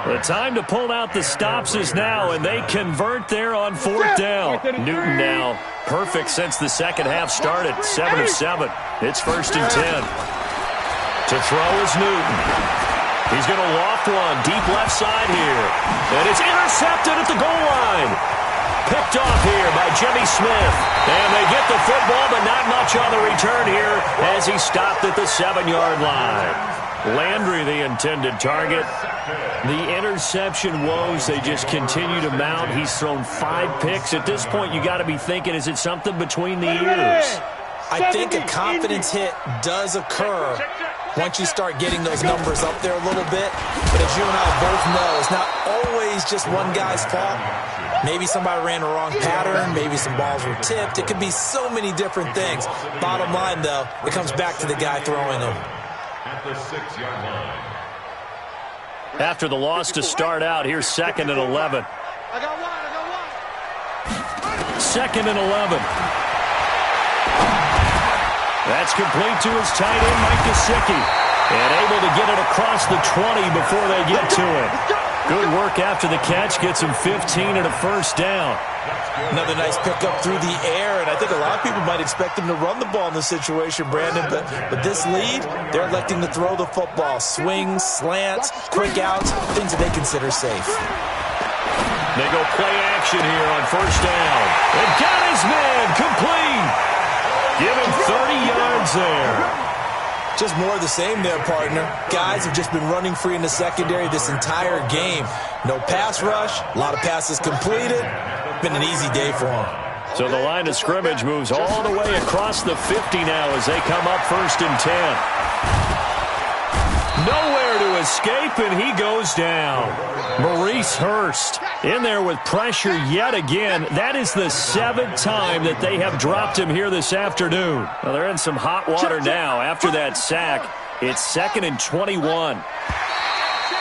S1: The time to pull out the stops is now, and they convert there on 4th down. Newton now perfect since the second half started. 7 of 7. It's 1st and 10. To throw is Newton. He's going to loft one deep left side here. And it's intercepted at the goal line. Picked off here by Jimmy Smith. And they get the football, but not much on the return here as he stopped at the 7-yard line. Landry, the intended target. The interception woes, they just continue to mount. He's thrown 5 picks. At this point, you got to be thinking, is it something between the ears?
S4: I think a confidence hit does occur once you start getting those numbers up there a little bit. But as you and I both know, it's not always just one guy's fault. Maybe somebody ran the wrong pattern. Maybe some balls were tipped. It could be so many different things. Bottom line, though, it comes back to the guy throwing them.
S2: At the 6-yard line.
S1: After the loss to start out, here's 2nd and 11.
S3: I got one.
S1: 2nd and 11. That's complete to his tight end, Mike Gesicki. And able to get it across the 20 before they get to it. Good work after the catch. Gets him 15 and a first down.
S4: Another nice pickup through the air, and I think a lot of people might expect him to run the ball in this situation, Brandon, but with this lead, they're electing to throw the football. Swings, slants, quick outs, things that they consider safe.
S1: They go play action here on first down. And got his man complete. Give him 30 yards there.
S4: Just more of the same there, partner. Guys have just been running free in the secondary this entire game. No pass rush, a lot of passes completed. Been an easy day for them.
S1: So the line of scrimmage moves all the way across the 50 now as they come up 1st and 10. Nowhere to escape, and he goes down. Maurice Hurst in there with pressure yet again. That is the 7th time that they have dropped him here this afternoon. Well, they're in some hot water now after that sack. It's 2nd and 21.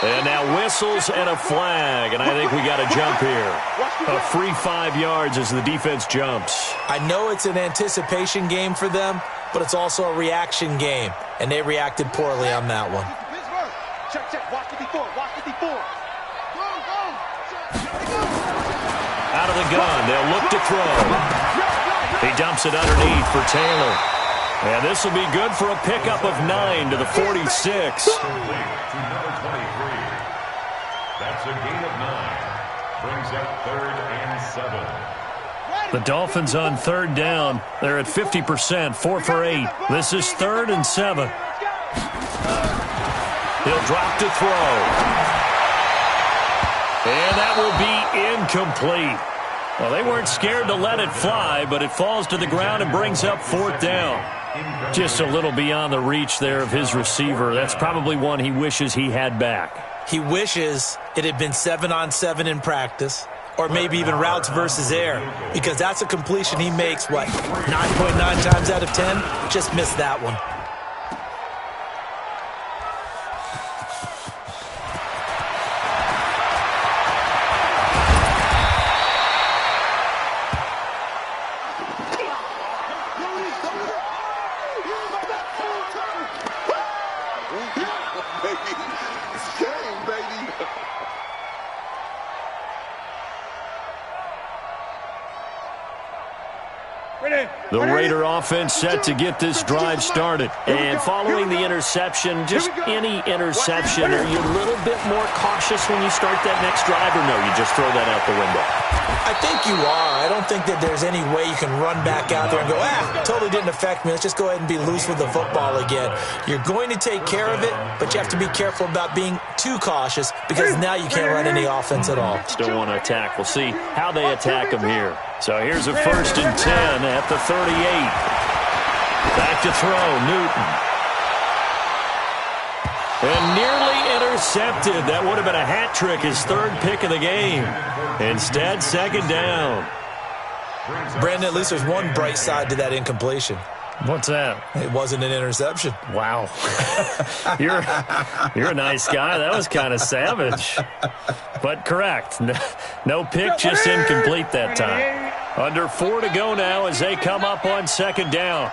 S1: And now whistles and a flag, and I think we got a jump here. A free 5 yards as the defense jumps.
S4: I know it's an anticipation game for them, but it's also a reaction game, and they reacted poorly on that one.
S3: Check, watch it before.
S1: Out of the gun, they'll look to throw. He dumps it underneath for Taylor. And this will be good for a pickup of 9 to the 46.
S2: To number 23. That's a gain of 9. Brings up 3rd and 7.
S1: The Dolphins on 3rd down. They're at 50%, 4 for 8. This is 3rd and 7. He'll drop to throw. And that will be incomplete. Well, they weren't scared to let it fly, but it falls to the ground and brings up 4th down. Just a little beyond the reach there of his receiver. That's probably one he wishes he had back.
S4: He wishes it had been 7-on-7 in practice, or maybe even routes versus air, because that's a completion he makes, 9.9 times out of 10? Just missed that one.
S1: The Raider offense set to get this drive started. And following the interception, just any interception, are you a little bit more cautious when you start that next drive, or no, you just throw that out the window?
S4: I think you are. I don't think that there's any way you can run back out there and go, totally didn't affect me. Let's just go ahead and be loose with the football again. You're going to take care of it, but you have to be careful about being too cautious because now you can't run any offense at all.
S1: Still want to attack. We'll see how they attack him here. So here's a 1st and 10 at the 38. Back to throw, Newton. And nearly intercepted. That would have been a hat trick, his 3rd pick of the game. Instead, 2nd down.
S4: Brandon, at least there's one bright side to that incompletion.
S1: What's that?
S4: It wasn't an interception.
S1: Wow. You're a nice guy. That was kind of savage. But correct. No pick, just incomplete that time. Under 4 to go now as they come up on 2nd down.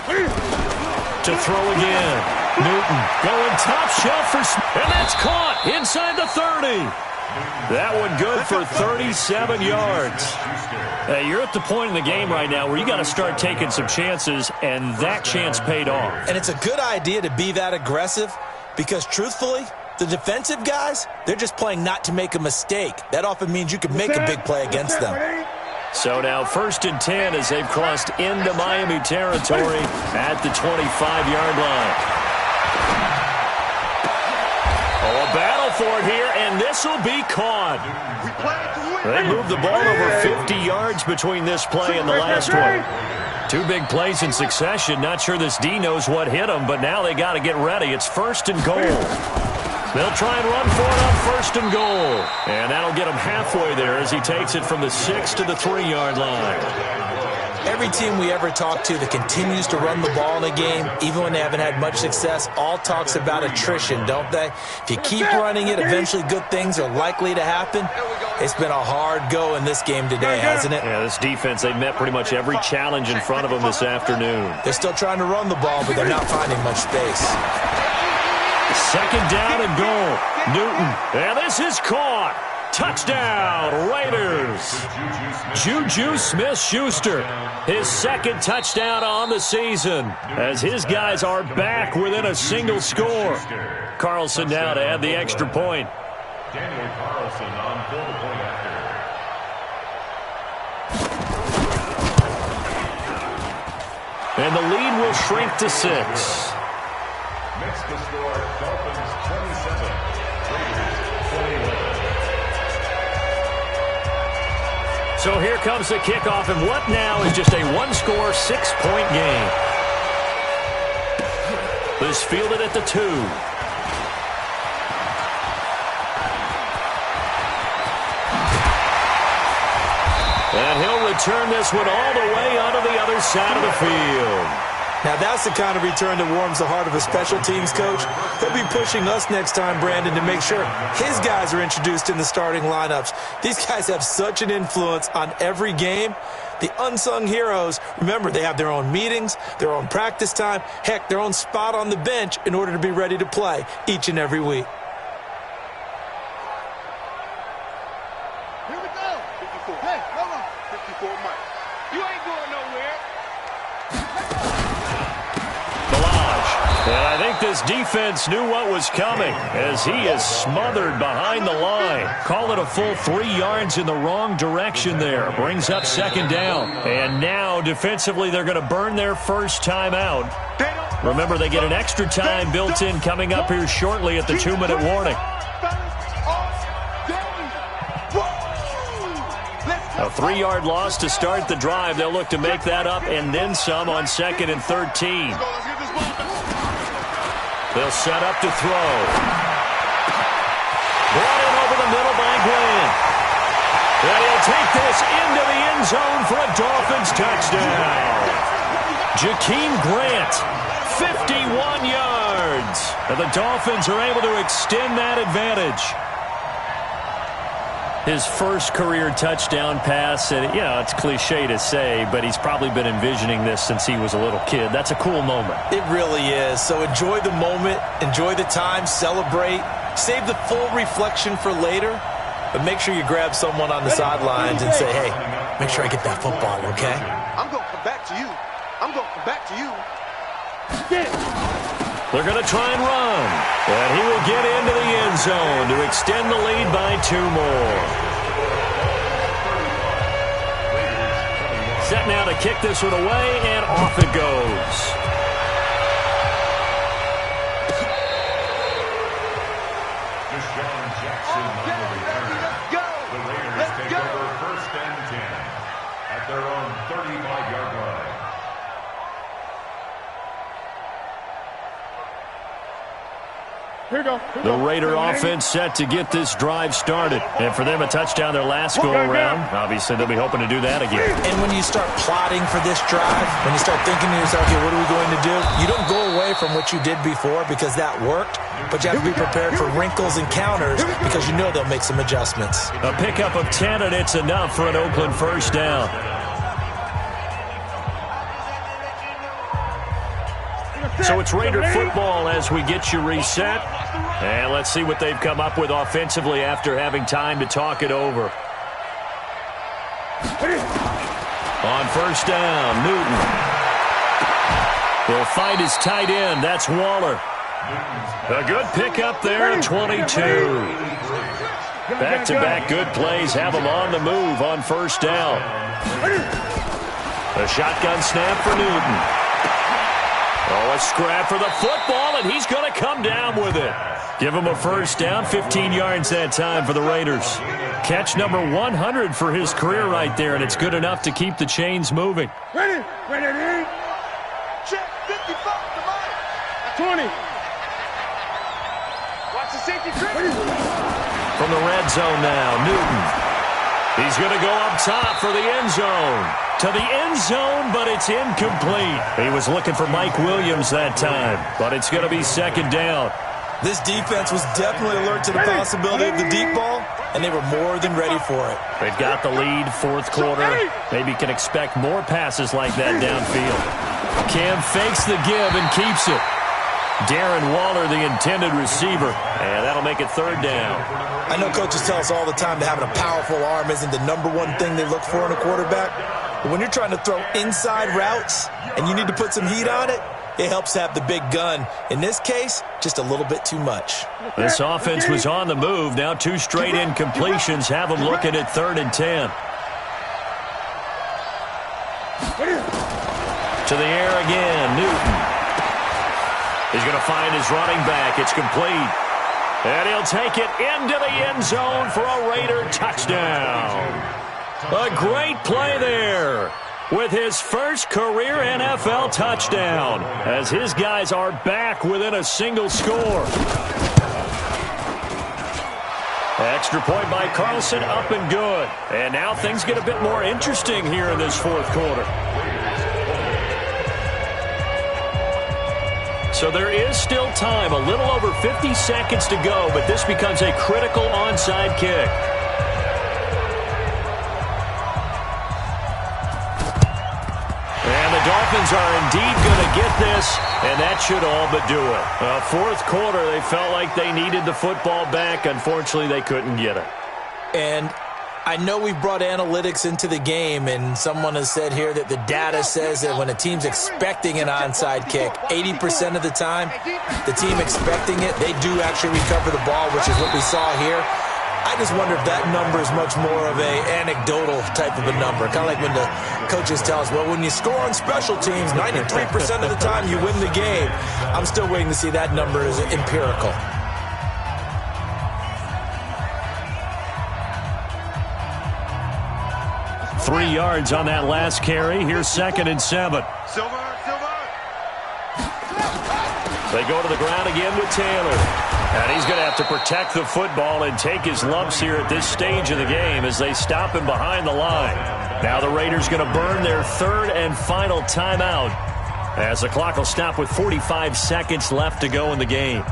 S1: To throw again. Newton going top shelf for Smith. And that's caught inside the 30. That one good for 37 yards. Hey, you're at the point in the game right now where you got to start taking some chances, and that chance paid off.
S4: And it's a good idea to be that aggressive because, truthfully, the defensive guys, they're just playing not to make a mistake. That often means you can make a big play against them.
S1: So now 1st and 10 as they've crossed into Miami territory at the 25-yard line. for it here, and this will be caught.
S3: We played to win.
S1: They moved the ball over 50 yards between this play and the last one. Two big plays in succession. Not sure this D knows what hit them, but now they got to get ready. It's 1st and goal. They'll try and run for it on 1st and goal. And that'll get him halfway there as he takes it from the 6 to the 3-yard line.
S4: Every team we ever talk to that continues to run the ball in a game, even when they haven't had much success, all talks about attrition, don't they? If you keep running it, eventually good things are likely to happen. It's been a hard go in this game today, hasn't it?
S1: Yeah, this defense, they've met pretty much every challenge in front of them this afternoon.
S4: They're still trying to run the ball, but they're not finding much space.
S1: 2nd down and goal. Newton. And this is caught. Touchdown, Raiders. Juju Smith-Schuster, his 2nd touchdown on the season, as his guys are back within a single score. Carlson now to add the extra point.
S2: Daniel Carlson on field point after.
S1: And the lead will shrink to 6.
S2: Makes the score Dolphins 27, Raiders 21.
S1: So here comes the kickoff, and what now is just a one-score, 6-point game. This fielded at the 2. And he'll return this one all the way onto the other side of the field.
S4: Now, that's the kind of return that warms the heart of a special teams coach. He'll be pushing us next time, Brandon, to make sure his guys are introduced in the starting lineups. These guys have such an influence on every game. The unsung heroes, remember, they have their own meetings, their own practice time, heck, their own spot on the bench in order to be ready to play each and every week.
S3: Here we go. 54. Hey, hold on. 54, Mike. You ain't going nowhere.
S1: And I think this defense knew what was coming as he is smothered behind the line. Call it a full 3 yards in the wrong direction there. Brings up 2nd down. And now defensively they're going to burn their first time out. Remember, they get an extra time built in coming up here shortly at the 2-minute warning. A 3-yard loss to start the drive. They'll look to make that up and then some on 2nd and 13. They'll set up to throw. Brought in over the middle by Glenn. And he'll take this into the end zone for a Dolphins touchdown. Jakeem Grant, 51 yards. And the Dolphins are able to extend that advantage. His first career touchdown pass, and it's cliche to say, but he's probably been envisioning this since he was a little kid. That's a cool moment.
S4: It really is. So enjoy the moment, enjoy the time, celebrate, save the full reflection for later, but make sure you grab someone on the sidelines and say, hey, make sure I get that football, okay?
S3: I'm going to come back to you. I'm going to come back to you.
S1: They're going to try and run. And he will get into the end zone to extend the lead by 2 more. Set now to kick this one away, and off it goes.
S2: Deshaun Jackson on the return. The Raiders take over 1st and 10 at their own 35-yard line.
S1: The Raider offense set to get this drive started. And for them, a touchdown their last go-around. Obviously, they'll be hoping to do that again.
S4: And when you start plotting for this drive, when you start thinking to yourself, okay, what are we going to do? You don't go away from what you did before because that worked, but you have to be prepared for wrinkles and counters because you know they'll make some adjustments.
S1: A pickup of 10, and it's enough for an Oakland first down. So it's Raider football as we get you reset. And let's see what they've come up with offensively after having time to talk it over. On first down, Newton. He'll find his tight end. That's Waller. A good pickup there at 22. Back-to-back good plays have him on the move on first down. A shotgun snap for Newton. Oh, a scrap for the football, and and he's going to come down with it. Give him a first down, 15 yards that time for the Raiders. Catch number 100 for his career right there, and it's good enough to keep the chains moving.
S3: Ready? Check, 55, come on. 20. Watch the safety trip.
S1: From the red zone now, Newton. He's going to go up top for the end zone. To the end zone, but it's incomplete. He was looking for Mike Williams that time, but it's going to be second down.
S4: This defense was definitely alert to the possibility of the deep ball, and they were more than ready for it.
S1: They've got the lead, fourth quarter. Maybe can expect more passes like that downfield. Cam fakes the give and keeps it. Darren Waller, the intended receiver, and that'll make it third down.
S4: I know coaches tell us all the time that having a powerful arm isn't the number one thing they look for in a quarterback. But when you're trying to throw inside routes and you need to put some heat on it, it helps to have the big gun. In this case, just a little bit too much.
S1: This offense was on the move. Now two straight incompletions have them looking at 3rd and 10. To the air again, Newton. He's going to find his running back. It's complete. And he'll take it into the end zone for a Raider touchdown. A great play there with his first career NFL touchdown as his guys are back within a single score. Extra point by Carlson, up and good. And now things get a bit more interesting here in this fourth quarter. So there is still time, a little over 50 seconds to go, but this becomes a critical onside kick. And the Dolphins are indeed going to get this, and that should all but do it. Fourth quarter, they felt like they needed the football back. Unfortunately, they couldn't get it.
S4: And I know we've brought analytics into the game, and someone has said here that the data says that when a team's expecting an onside kick, 80% of the time, the team expecting it, they do actually recover the ball, which is what we saw here. I just wonder if that number is much more of a anecdotal type of a number. Kind of like when the coaches tell us, well, when you score on special teams, 93% of the time you win the game. I'm still waiting to see that number as empirical.
S1: Three yards on that last carry. Here's 2nd and 7. They go to the ground again with Taylor. And he's going to have to protect the football and take his lumps here at this stage of the game as they stop him behind the line. Now the Raiders going to burn their 3rd and final timeout as the clock will stop with 45 seconds left to go in the game.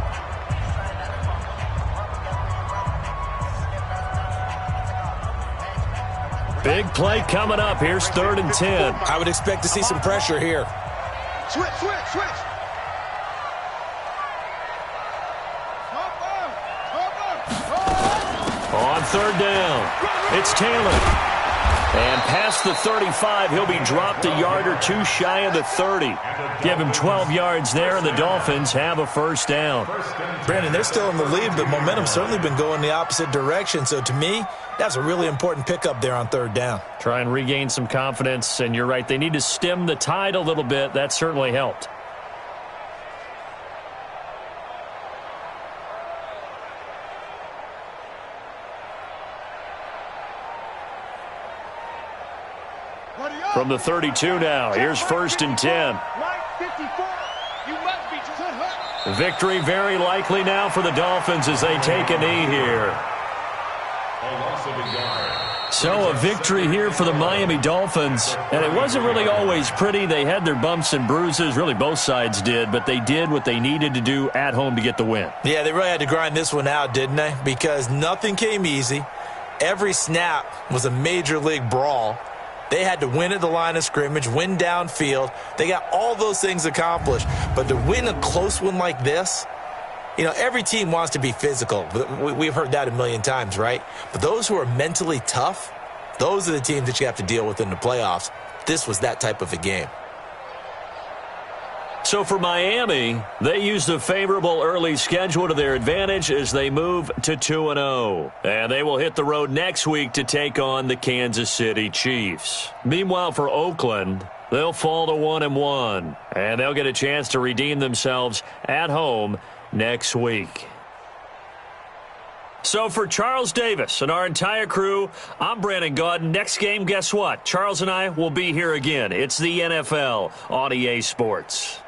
S1: Big play coming up. Here's 3rd and 10.
S4: I would expect to see some pressure here.
S3: Switch.
S1: On 3rd down, it's Taylor. And past the 35, he'll be dropped a yard or two shy of the 30. Give him 12 yards there, and the Dolphins have a first down.
S4: Brandon, they're still in the lead, but momentum's certainly been going the opposite direction. So to me, that's a really important pickup there on 3rd down.
S1: Try and regain some confidence, and you're right, they need to stem the tide a little bit. That certainly helped. From the 32 now, here's 1st and 10. Victory very likely now for the Dolphins as they take a knee here. So a victory here for the Miami Dolphins. And it wasn't really always pretty. They had their bumps and bruises. Really, both sides did. But they did what they needed to do at home to get the win.
S4: Yeah, they really had to grind this one out, didn't they? Because nothing came easy. Every snap was a major league brawl. They had to win at the line of scrimmage, win downfield. They got all those things accomplished. But to win a close one like this, you know, every team wants to be physical. We've heard that a million times, right? But those who are mentally tough, those are the teams that you have to deal with in the playoffs. This was that type of a game.
S1: So for Miami, they used a favorable early schedule to their advantage as they move to 2-0. And they will hit the road next week to take on the Kansas City Chiefs. Meanwhile, for Oakland, They'll fall to 1-1, and they'll get a chance to redeem themselves at home next week. So for Charles Davis and our entire crew, I'm Brandon Gaudin. Next game, guess what? Charles and I will be here again. It's the NFL on EA Sports.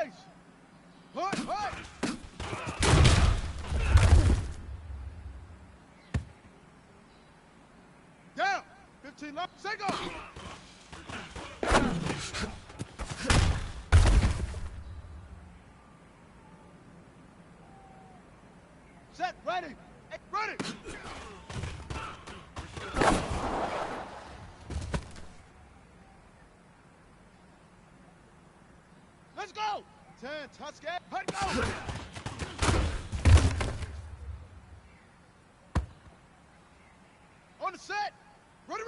S3: Engage. Put. Down. 15 left. Single. Set. Ready. Ready. Let's go. 10. Touch gap. Hut go. On the set. Ready.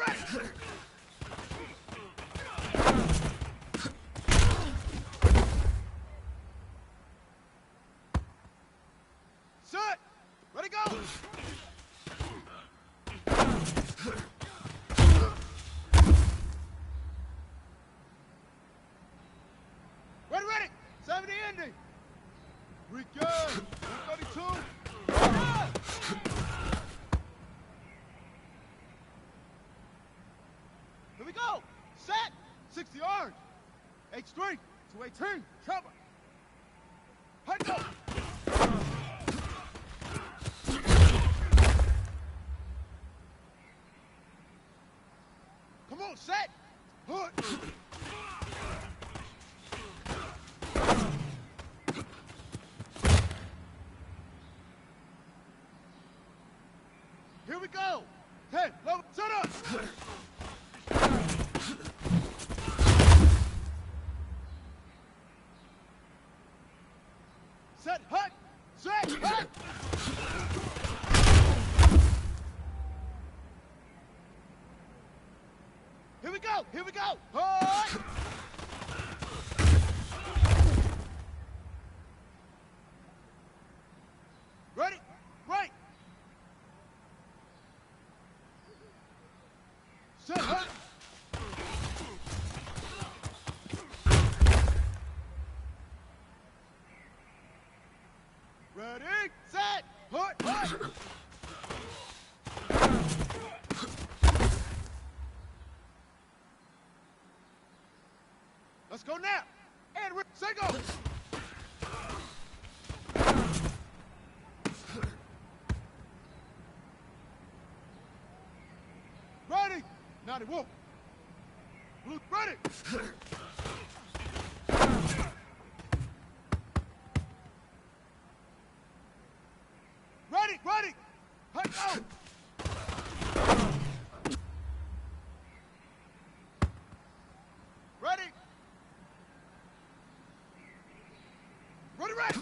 S3: Set. Ready, go. Ready. 70 ending. We good. 132. Here we go. Set. 60 orange. H3. 218. Cover. Head go. Come on, set. Hood. Here we go. 10. Low. Set up. Set. Hut. Set. Hut. Here we go. Hut. Ready. Right. Set. Hut. Ready. Set. Hut. Let's go now. And we're single. Ready. 91. Blue. Ready. Ready. Hut go. Ready. Ready.